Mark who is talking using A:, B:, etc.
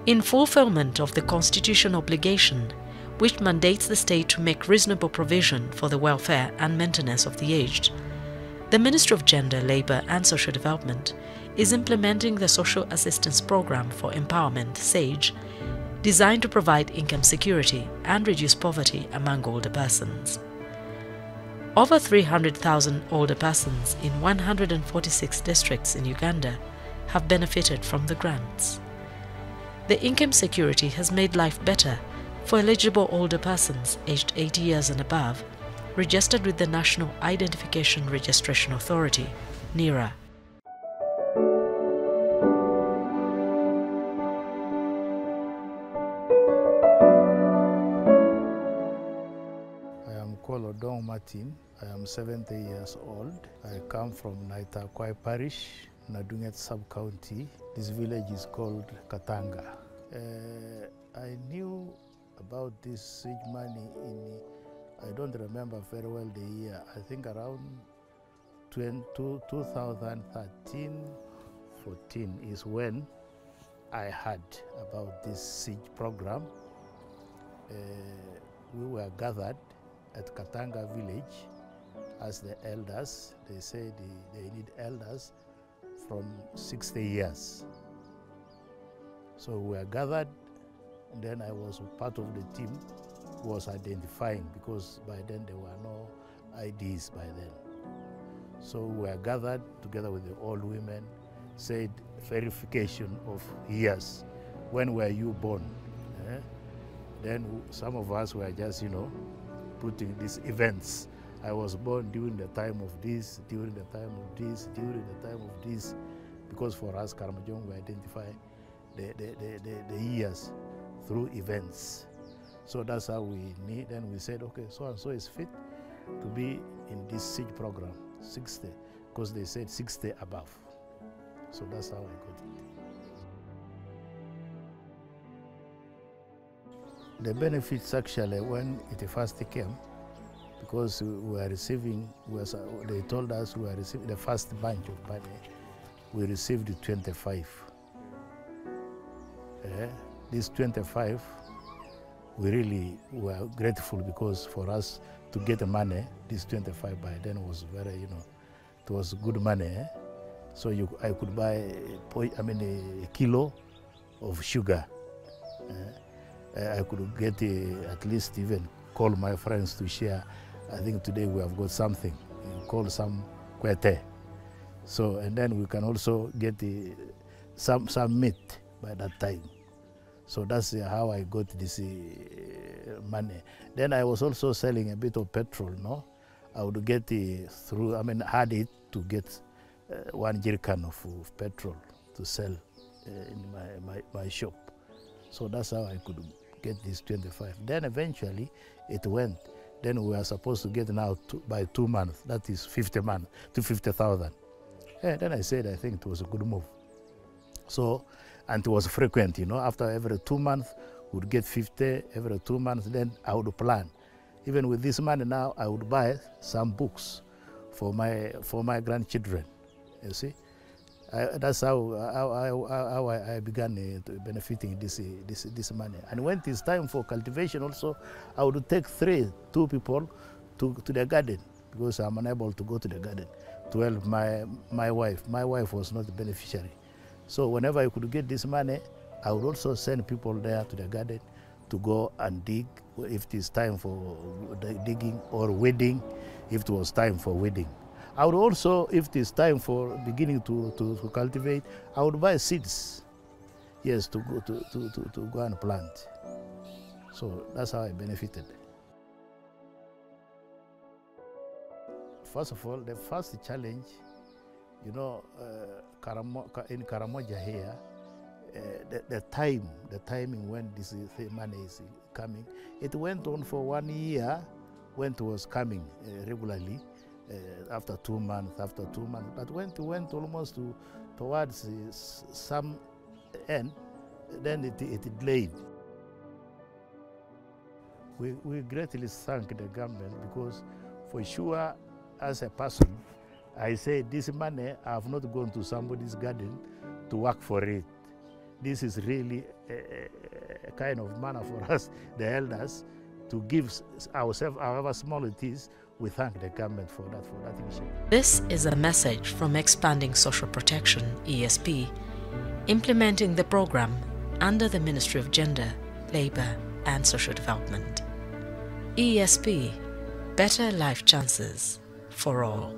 A: In fulfillment of the Constitution obligation, which mandates the state to make reasonable provision for the welfare and maintenance of the aged, the Ministry of Gender, Labour and Social Development is implementing the Social Assistance Programme for Empowerment (SAGE), designed to provide income security and reduce poverty among older persons. Over 300,000 older persons in 146 districts in Uganda have benefited from the grants. The income security has made life better for eligible older persons aged 80 years and above, registered with the National Identification Registration Authority, NIRA.
B: I am Kolodong Martin. I am 70 years old. I come from Naitakwai Parish, Nadunget Sub-County. This village is called Katanga. I knew about this siege money I don't remember very well the year, I think around 2013-14 is when I heard about this siege program. We were gathered at Katanga village as the elders. They say they need elders from 60 years. So we were gathered, and then I was part of the team who was identifying, because by then there were no IDs by then. So we were gathered together with the old women, said verification of years. When were you born? Then some of us were just, putting these events. I was born during the time of this, during the time of this, during the time of this, because for us, Karamojong, we identify the years through events. So that's how we need. Then we said, okay, so and so is fit to be in this siege program, 60, because they said 60 above. So that's how I got it. The benefits actually, when it first came, because we were receiving, they told us we were receiving the first bunch of money, we received 25. This 25, we really were grateful, because for us to get the money, this 25 by then was very, it was good money. So I could buy, a kilo of sugar. I could get at least even call my friends to share. I think today we have got something, call some kwete. So, and then we can also get some meat by that time. So that's how I got this money. Then I was also selling a bit of petrol, no? I would get through, had it to get 1 jerrycan of petrol to sell in my shop. So that's how I could get this 25. Then eventually it went. Then we are supposed to get now by 2 months, that is 50,000. Then I said, I think it was a good move. So, and it was frequent, after every 2 months, we would get 50, every 2 months, then I would plan. Even with this money now, I would buy some books for my grandchildren, you see. That's how I began benefiting this money. And when it is time for cultivation also, I would take two people to the garden, because I'm unable to go to the garden to help my wife. My wife was not a beneficiary. So whenever I could get this money, I would also send people there to the garden to go and dig, if it is time for digging, or weeding, if it was time for weeding. I would also, if it is time for beginning to cultivate, I would buy seeds, yes, to go and plant. So that's how I benefited. First of all, the first challenge, in Karamoja here, the timing when this money is coming, it went on for 1 year when it was coming regularly. After 2 months, but when it went almost towards some end, then it delayed. We greatly thank the government, because for sure, as a person, I say this money, I have not gone to somebody's garden to work for it. this is really a kind of manner for us, the elders, to give ourselves, however small it is. We thank the government for that initiative.
A: This is a message from Expanding Social Protection, ESP, implementing the program under the Ministry of Gender, Labour and Social Development. ESP, better life chances for all.